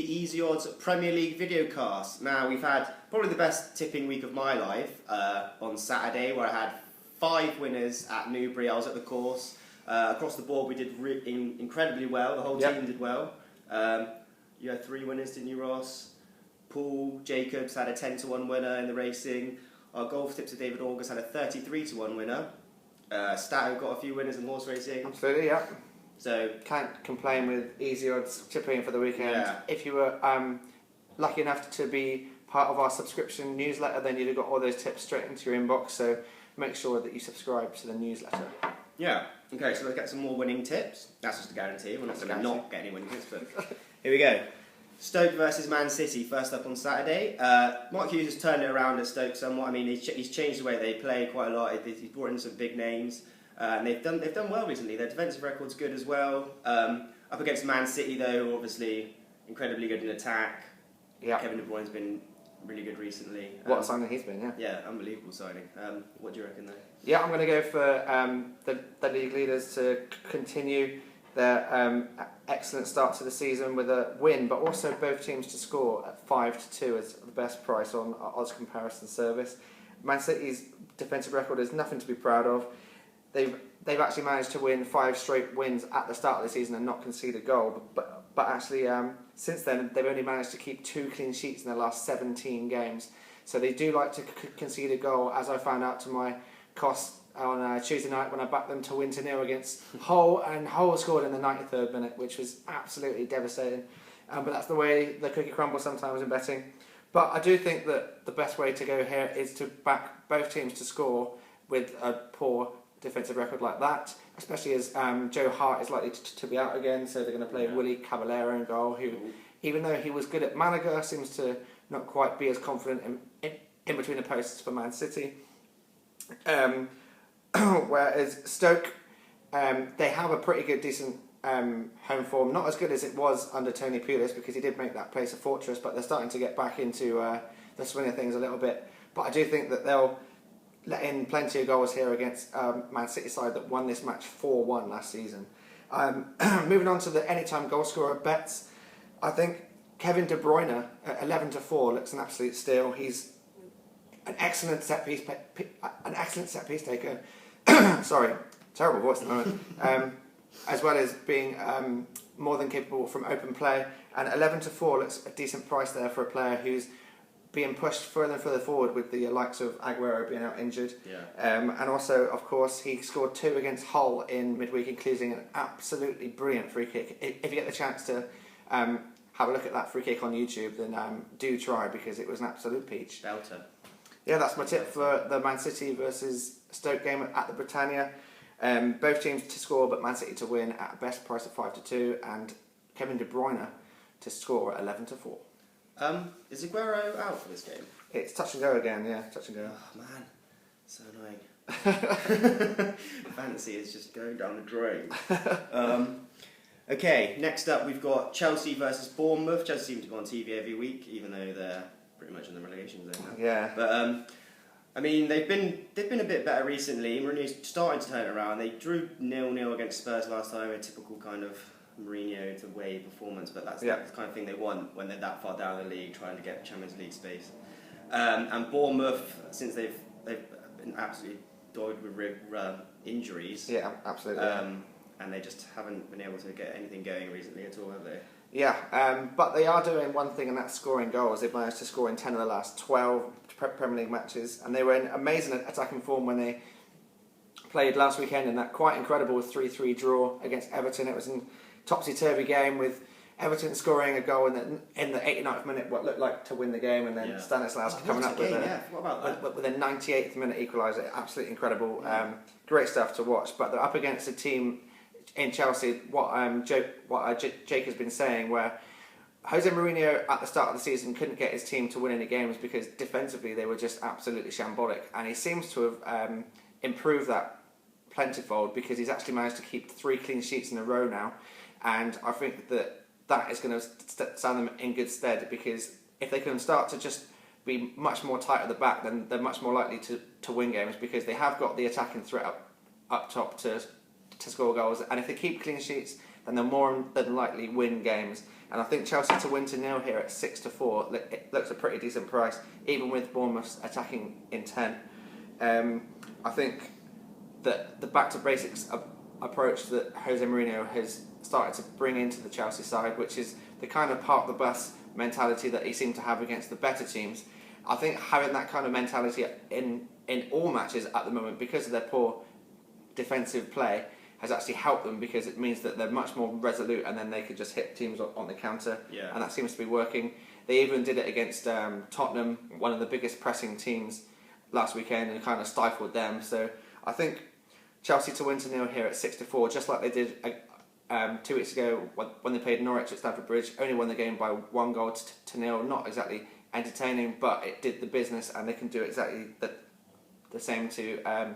Easy Odds Premier League videocast. Now, we've had probably the best tipping week of my life on Saturday, where I had 5 winners at Newbury. I was at the course. Across the board, we did incredibly well. The whole team did well. You had 3 winners, didn't you, Ross? Paul Jacobs had a 10-1 winner in the racing. Our golf tipster David August had a 33-1 winner. Stato got a few winners in horse racing. Absolutely, yeah. So can't complain with Easy Odds tipping for the weekend. Yeah. If you were lucky enough to be part of our subscription newsletter, then you'd have got all those tips straight into your inbox. So make sure that you subscribe to the newsletter. Yeah. Okay, so let's get some more winning tips. That's just a guarantee. We're not going to not get any winning tips, but here we go. Stoke versus Man City, first up on Saturday. Mark Hughes has turned it around at Stoke somewhat. I mean, he's changed the way they play quite a lot. He's brought in some big names. And they've done well recently. Their defensive record's good as well. Up against Man City, though, obviously incredibly good in attack. Yeah. Kevin De Bruyne's been really good recently. What a signing he's been, yeah. Yeah, unbelievable signing. What do you reckon, though? Yeah, I'm going to go for the league leaders to continue their excellent start to the season with a win, but also both teams to score at 5-2 as the best price on odds comparison service. Man City's defensive record is nothing to be proud of. They've actually managed to win 5 straight wins at the start of the season and not concede a goal, but actually since then they've only managed to keep 2 clean sheets in their last 17 games. So they do like to concede a goal, as I found out to my cost on Tuesday night when I backed them to win 2-0 against Hull, and Hull scored in the 93rd minute, which was absolutely devastating. But that's the way the cookie crumbles sometimes in betting. But I do think that the best way to go here is to back both teams to score with a poor defensive record like that, especially as Joe Hart is likely to be out again, so they're going to play Willy Caballero in goal, who, even though he was good at Malaga, seems to not quite be as confident in between the posts for Man City. Whereas Stoke, they have a pretty good, decent home form. Not as good as it was under Tony Pulis, because he did make that place a fortress, but they're starting to get back into the swing of things a little bit. But I do think that they'll let in plenty of goals here against Man City side that won this match 4-1 last season. Moving on to the anytime goal scorer bets, I think Kevin De Bruyne at 11-4 looks an absolute steal. He's an excellent set piece taker. Sorry, terrible voice at the moment. As well as being more than capable from open play, and 11-4 looks a decent price there for a player who's being pushed further and further forward with the likes of Aguero being out injured. Yeah. And also, of course, he scored 2 against Hull in midweek, including an absolutely brilliant free kick. If you get the chance to have a look at that free kick on YouTube, then do try, because it was an absolute peach. Belter. Yeah, that's my tip for the Man City versus Stoke game at the Britannia. Both teams to score, but Man City to win at a best price of 5-2, and Kevin De Bruyne to score at 11-4. Is Aguero out for this game? It's touch and go again, yeah, touch and go. Oh man, so annoying. Fantasy is just going down the drain. Okay, next up we've got Chelsea versus Bournemouth. Chelsea seem to go on TV every week, even though they're pretty much in the relegation zone now. Yeah. But I mean, they've been a bit better recently. Mourinho's starting to turn it around. They drew 0-0 against Spurs last time, a typical kind of Mourinho way performance, but that's the kind of thing they want when they're that far down the league, trying to get Champions League space. And Bournemouth, since they've been absolutely dogged with injuries. Yeah, absolutely. And they just haven't been able to get anything going recently at all, have they? Yeah, but they are doing one thing, and that's scoring goals. They've managed to score in 10 of the last 12 Premier League matches, and they were in amazing attacking form when they played last weekend in that quite incredible 3-3 draw against Everton. It was a topsy-turvy game with Everton scoring a goal in the 89th minute, what looked like to win the game, and then Stanislas coming up with a 98th minute equaliser. Absolutely incredible. Great stuff to watch. But they're up against a team in Chelsea, Jake has been saying, where Jose Mourinho at the start of the season couldn't get his team to win any games because defensively they were just absolutely shambolic, and he seems to have improved that plentyfold, because he's actually managed to keep 3 clean sheets in a row now, and I think that is going to stand them in good stead, because if they can start to just be much more tight at the back, then they're much more likely to win games, because they have got the attacking threat up top to score goals, and if they keep clean sheets then they'll more than likely win games. And I think Chelsea to win to 0 here at 6-4, it looks a pretty decent price, even with Bournemouth attacking in 10. I think that the back to basics approach that Jose Mourinho has started to bring into the Chelsea side, which is the kind of park the bus mentality that he seemed to have against the better teams. I think having that kind of mentality in all matches at the moment, because of their poor defensive play, has actually helped them, because it means that they're much more resolute and then they could just hit teams on the counter. Yeah. And that seems to be working. They even did it against Tottenham, one of the biggest pressing teams last weekend, and kind of stifled them. So I think Chelsea to win to 0 here at 6-4, just like they did 2 weeks ago when they played Norwich at Stamford Bridge. Only won the game by 1 to 0. Not exactly entertaining, but it did the business, and they can do exactly the same to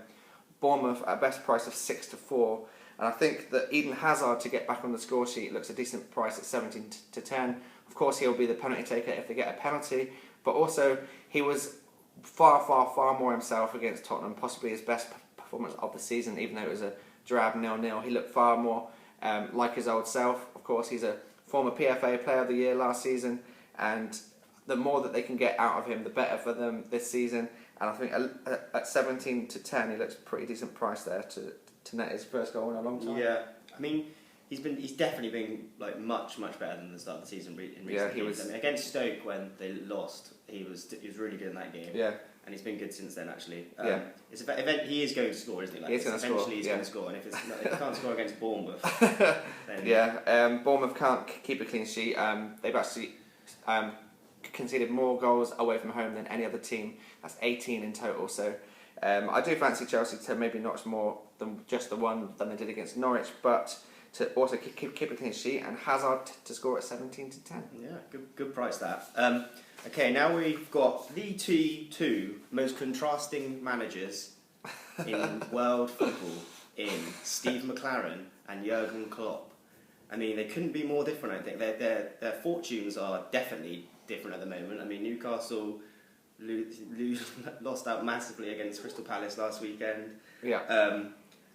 Bournemouth at a best price of 6-4. And I think that Eden Hazard to get back on the score sheet looks a decent price at 17 to 10. Of course, he'll be the penalty taker if they get a penalty, but also he was far more himself against Tottenham, possibly his best performance of the season, even though it was a drab 0-0. He looked far more like his old self. Of course, he's a former PFA Player of the Year last season, and the more that they can get out of him, the better for them this season. And I think at 17 to 10, he looks a pretty decent price there to net his first goal in a long time. Yeah, I mean, he's definitely been like much better than the start of the season in recent games. I mean, against Stoke when they lost, he was really good in that game. Yeah. And he's been good since then, actually. Yeah. He is going to score, isn't he? Like, he's going to score. Eventually he's going to score, and if he can't score against Bournemouth, then... Yeah, Bournemouth can't keep a clean sheet. They've actually conceded more goals away from home than any other team. That's 18 in total. So I do fancy Chelsea to maybe notch more than just the one than they did against Norwich, but to also keep a clean sheet, and Hazard to score at 17 to 10. Yeah, good price that. Okay, now we've got the two most contrasting managers in world football in Steve McLaren and Jurgen Klopp. I mean, they couldn't be more different, I think. Their fortunes are definitely different at the moment. I mean, Newcastle lost out massively against Crystal Palace last weekend. Yeah.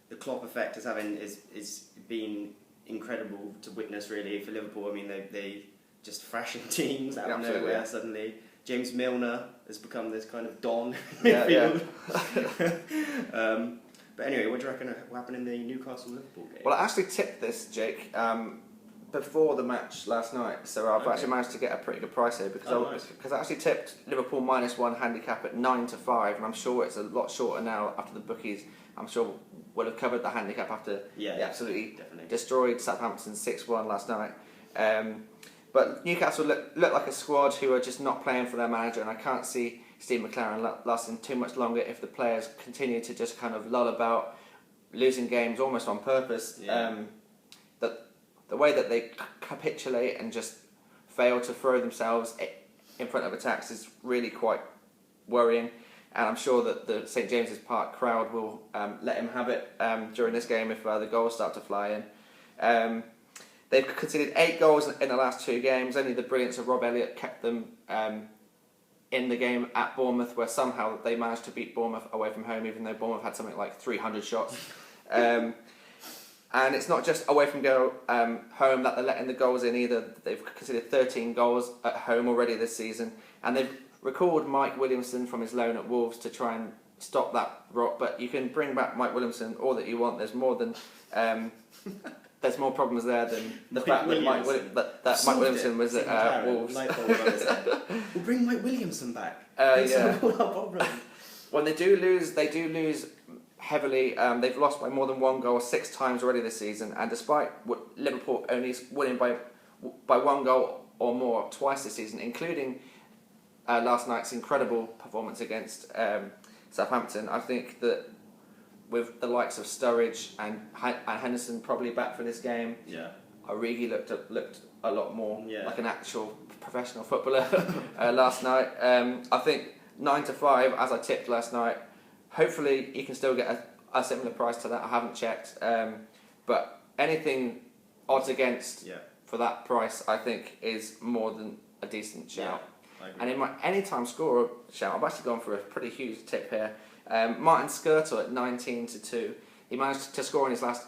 The Klopp effect is been incredible to witness, really, for Liverpool. I mean, they just thrashing teams out of nowhere suddenly. James Milner has become this kind of don midfield. But anyway, what do you reckon will happen in the Newcastle-Liverpool game? Well, I actually tipped this, Jake, before the match last night, so I've actually managed to get a pretty good price here, because I actually tipped Liverpool -1 handicap at 9 to 5, and I'm sure it's a lot shorter now after the bookies. I'm sure will have covered the handicap after they absolutely destroyed Southampton 6-1 last night. But Newcastle look like a squad who are just not playing for their manager, and I can't see Steve McLaren lasting too much longer if the players continue to just kind of lull about, losing games almost on purpose. The way that they capitulate and just fail to throw themselves in front of attacks is really quite worrying, and I'm sure that the St James's Park crowd will let him have it during this game if the goals start to fly in. They've conceded 8 goals in the last 2 games. Only the brilliance of Rob Elliott kept them in the game at Bournemouth, where somehow they managed to beat Bournemouth away from home, even though Bournemouth had something like 300 shots. And it's not just away from home that they're letting the goals in either. They've conceded 13 goals at home already this season, and they've recalled Mike Williamson from his loan at Wolves to try and stop that rot. But you can bring back Mike Williamson all that you want. There's more than there's more problems there than the fact that Mike Williamson was at Wolves. We'll bring Mike Williamson back. When they do lose heavily. They've lost by more than 1 goal 6 times already this season, and despite Liverpool only winning by 1 goal or more twice this season, including last night's incredible performance against Southampton, I think that with the likes of Sturridge and Henderson probably back for this game, Origi looked a lot more like an actual professional footballer last night. I think 9 to 5, as I tipped last night. Hopefully you can still get a similar price to that. I haven't checked, but anything odds against for that price, I think, is more than a decent shout. And in my anytime scorer shout, I've actually gone for a pretty huge tip here. Martin Skirtle at 19 to 2. He managed to score in his last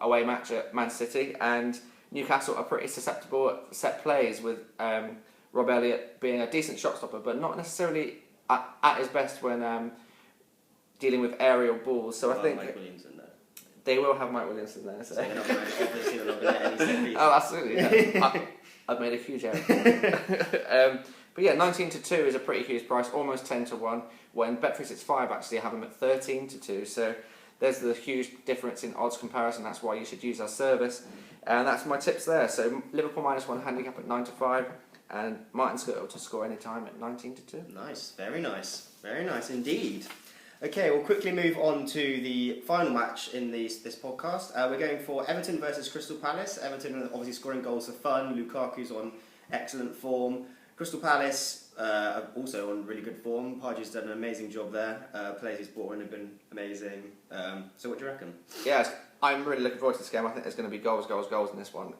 away match at Man City, and Newcastle are pretty susceptible at set plays, with Rob Elliott being a decent shot stopper, but not necessarily at his best when dealing with aerial balls. So I think Mike Williamson, though. They will have Mike Williamson there. So they're not going to let any set pieces. Oh, absolutely. Yeah. I've made a huge error. But yeah, 19-2 is a pretty huge price, almost 10-1. When Bet365 actually have them at 13-2. So there's the huge difference in odds comparison. That's why you should use our service. And that's my tips there. So Liverpool -1 handicap at 9-5, and Martin Skirtle to score any time at 19-2. Nice, very nice indeed. Okay, we'll quickly move on to the final match in this podcast. We're going for Everton versus Crystal Palace. Everton are obviously scoring goals for fun. Lukaku's on excellent form. Crystal Palace are also on really good form. Pardew's done an amazing job there. Players he's brought in have been amazing. So what do you reckon? Yeah, I'm really looking forward to this game. I think there's going to be goals in this one.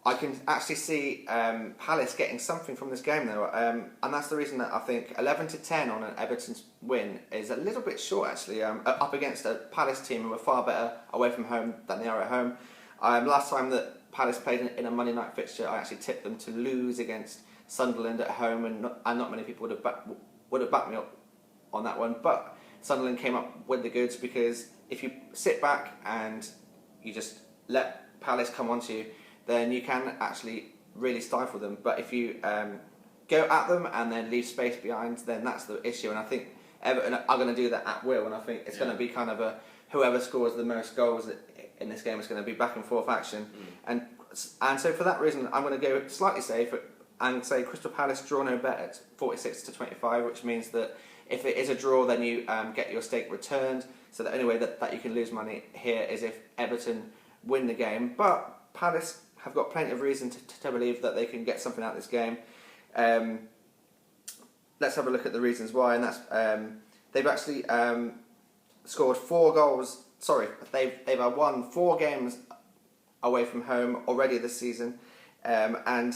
I can actually see Palace getting something from this game though, and that's the reason that I think 11-10 on an Everton win is a little bit short actually, up against a Palace team who are far better away from home than they are at home. Last time that Palace played in a Monday night fixture, I actually tipped them to lose against Sunderland at home, and not many people would have backed me up on that one, but Sunderland came up with the goods, because if you sit back and you just let Palace come onto you, then you can actually really stifle them. But if you go at them and then leave space behind, then that's the issue. And I think Everton are going to do that at will, and I think it's going to be kind of whoever scores the most goals in this game is going to be back and forth action. And so for that reason, I'm going to go slightly safe and say Crystal Palace draw no bet at 46-25, which means that if it is a draw, then you get your stake returned. So the only way that you can lose money here is if Everton win the game. But Palace have got plenty of reason to believe that they can get something out of this game. Let's have a look at the reasons why, and that's they've actually scored 4 goals. Sorry, they've won 4 games away from home already this season, and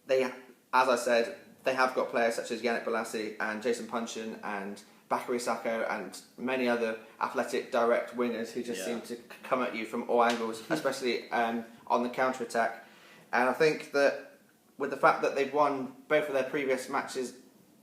they, as I said, they have got players such as Yannick Bolasie and Jason Puncheon and Bakary Sacco and many other athletic direct wingers who just seem to come at you from all angles, especially on the counter-attack. And I think that with the fact that they've won both of their previous matches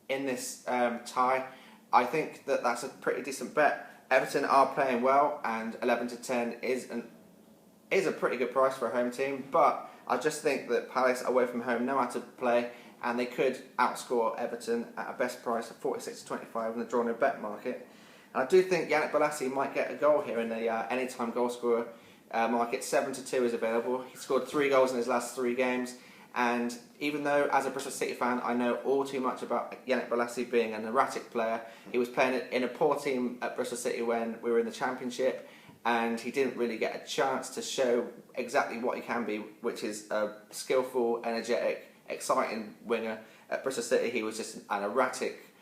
in this tie, I think that that's a pretty decent bet. Everton are playing well, and 11-10 is a pretty good price for a home team, but I just think that Palace away from home know how to play, and they could outscore Everton at a best price of 46-25 in the draw no bet market. And I do think Yannick Bolasie might get a goal here in the anytime goal scorer market. 7-2 is available. He scored 3 goals in his last 3 games, and even though as a Bristol City fan I know all too much about Yannick Bolasie being an erratic player, he was playing in a poor team at Bristol City when we were in the Championship, and he didn't really get a chance to show exactly what he can be, which is a skillful, energetic, exciting winger. At Bristol City he was just an erratic,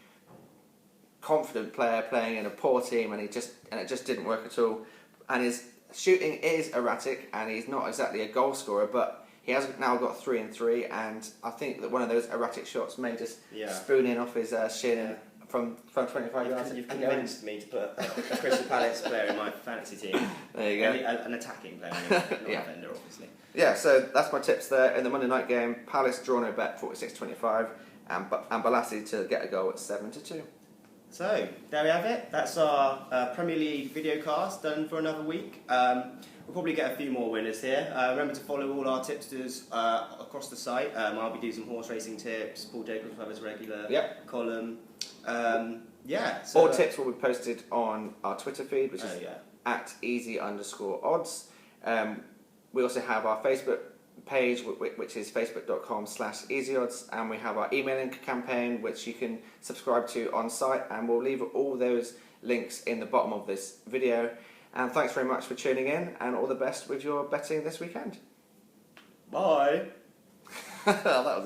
confident player playing in a poor team, and it just didn't work at all. And his shooting is erratic, and he's not exactly a goal scorer, but he has now got 3 and 3, and I think that one of those erratic shots may just spoon in off his shin from 25 yards. You've convinced me to put a Crystal Palace player in my fantasy team. There you go. An attacking player, not a defender, obviously. Yeah, so that's my tips there. In the Monday night game, Palace draw no bet 46-25, and Bolasie to get a goal at 7-2. So, there we have it. That's our Premier League video cast done for another week. We'll probably get a few more winners here. Remember to follow all our tipsters across the site. I'll be doing some horse racing tips. Paul Jacobs will have his regular column. So all tips will be posted on our Twitter feed, which is at easy_odds. We also have our Facebook page, which is facebook.com/easyodds, and we have our emailing campaign, which you can subscribe to on site, and we'll leave all those links in the bottom of this video. And thanks very much for tuning in, and all the best with your betting this weekend. Bye. That was